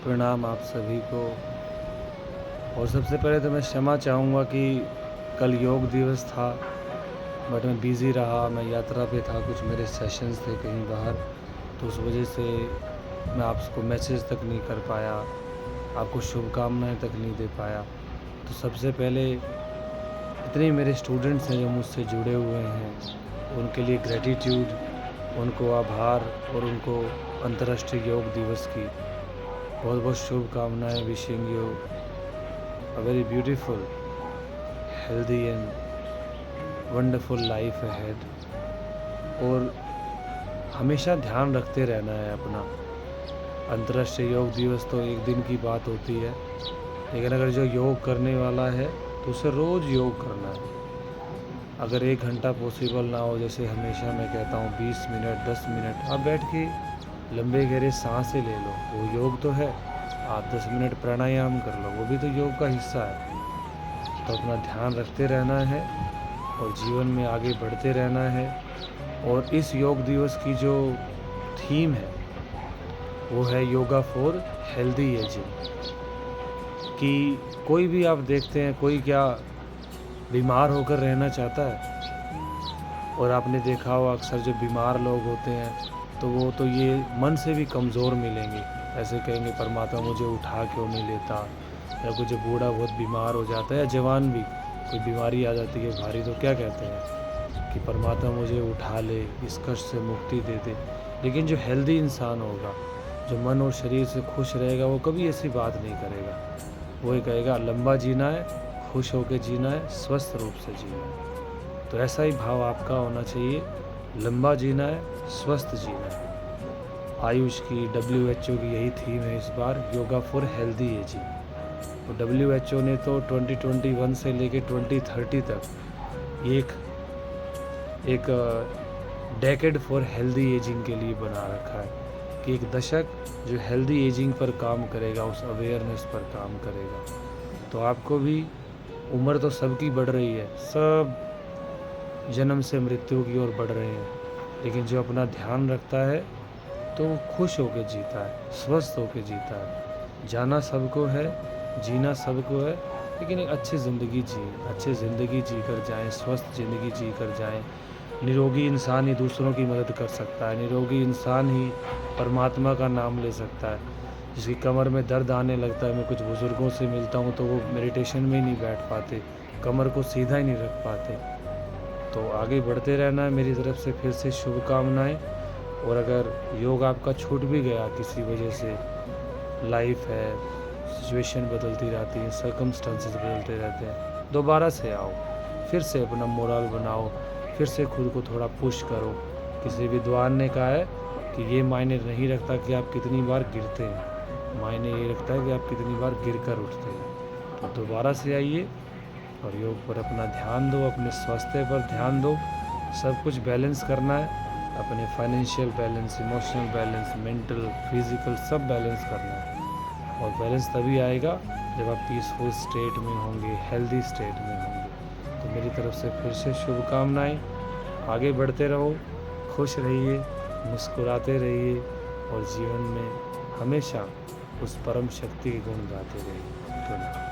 प्रणाम आप सभी को। और सबसे पहले तो मैं क्षमा चाहूँगा कि कल योग दिवस था, बट मैं बिज़ी रहा, मैं यात्रा पे था, कुछ मेरे सेशंस थे कहीं बाहर, तो उस वजह से मैं आपको मैसेज तक नहीं कर पाया, आपको शुभकामनाएँ तक नहीं दे पाया। तो सबसे पहले इतने मेरे स्टूडेंट्स हैं जो मुझसे जुड़े हुए हैं, उनके लिए ग्रैटिट्यूड, उनको आभार और उनको अंतर्राष्ट्रीय योग दिवस की बहुत बहुत शुभकामनाएँ। Wishing you a very beautiful, healthy and wonderful life ahead. और हमेशा ध्यान रखते रहना है अपना। अंतर्राष्ट्रीय योग दिवस तो एक दिन की बात होती है, लेकिन अगर जो योग करने वाला है तो उसे रोज़ योग करना है। अगर 1 घंटा पॉसिबल ना हो, जैसे हमेशा मैं कहता हूँ 20 मिनट 10 मिनट आप बैठ के लंबे गहरे सांसें ले लो, वो योग तो है। आप 10 मिनट प्राणायाम कर लो, वो भी तो योग का हिस्सा है। तो अपना ध्यान रखते रहना है और जीवन में आगे बढ़ते रहना है। और इस योग दिवस की जो थीम है वो है योगा फॉर हेल्दी एजिंग। कि कोई भी आप देखते हैं, कोई क्या बीमार होकर रहना चाहता है? और आपने देखा होगा अक्सर जो बीमार लोग होते हैं तो वो तो ये मन से भी कमज़ोर मिलेंगे। ऐसे कहेंगे परमात्मा मुझे उठा क्यों नहीं लेता, या कोई जो बूढ़ा बहुत बीमार हो जाता है या जवान भी कोई बीमारी आ जाती है भारी, तो क्या कहते हैं कि परमात्मा मुझे उठा ले, इस कष्ट से मुक्ति दे दे। लेकिन जो हेल्दी इंसान होगा, जो मन और शरीर से खुश रहेगा, वो कभी ऐसी बात नहीं करेगा। वो ये कहेगा लंबा जीना है, खुश होकर जीना है, स्वस्थ रूप से जीना है। तो ऐसा ही भाव आपका होना चाहिए। लंबा जीना है, स्वस्थ जीना है। आयुष की, WHO की यही थीम है इस बार, योगा फॉर हेल्दी एजिंग। तो WHO ने तो 2021 से लेके 2030 तक एक एक डेकेड फॉर हेल्दी एजिंग के लिए बना रखा है कि एक दशक जो हेल्दी एजिंग पर काम करेगा, उस अवेयरनेस पर काम करेगा। तो आपको भी, उम्र तो सबकी बढ़ रही है, सब जन्म से मृत्यु की ओर बढ़ रहे हैं, लेकिन जो अपना ध्यान रखता है तो वो खुश होकर जीता है, स्वस्थ होकर जीता है। जाना सबको है, जीना सबको है, लेकिन एक अच्छी ज़िंदगी जिए, अच्छी ज़िंदगी जी कर जाएँ, स्वस्थ ज़िंदगी जी कर जाएँ। निरोगी इंसान ही दूसरों की मदद कर सकता है, निरोगी इंसान ही परमात्मा का नाम ले सकता है। जिसकी कमर में दर्द आने लगता है, मैं कुछ बुज़ुर्गों से मिलता हूँ तो वो मेडिटेशन में ही नहीं बैठ पाते, कमर को सीधा ही नहीं रख पाते। तो आगे बढ़ते रहना है, मेरी तरफ से फिर से शुभकामनाएँ। और अगर योग आपका छूट भी गया किसी वजह से, लाइफ है, सिचुएशन बदलती रहती है, सर्कमस्टेंसेस बदलते रहते हैं, दोबारा से आओ, फिर से अपना मोरल बनाओ, फिर से खुद को थोड़ा पुश करो। किसी विद्वान ने कहा है कि ये मायने नहीं रखता कि आप कितनी बार गिरते हैं, मायने ये रखता है कि आप कितनी बार गिर कर उठते हैं। तो दोबारा से आइए और योग पर अपना ध्यान दो, अपने स्वास्थ्य पर ध्यान दो। सब कुछ बैलेंस करना है, अपने financial balance, emotional balance, mental, physical, सब बैलेंस करना है। और बैलेंस तभी आएगा जब आप पीसफुल स्टेट में होंगे, हेल्दी स्टेट में होंगे। तो मेरी तरफ से फिर से शुभकामनाएँ। आगे बढ़ते रहो, खुश रहिए, मुस्कुराते रहिए और जीवन में हमेशा उस परम शक्ति के गुण गाते रहिए। धन्यवाद।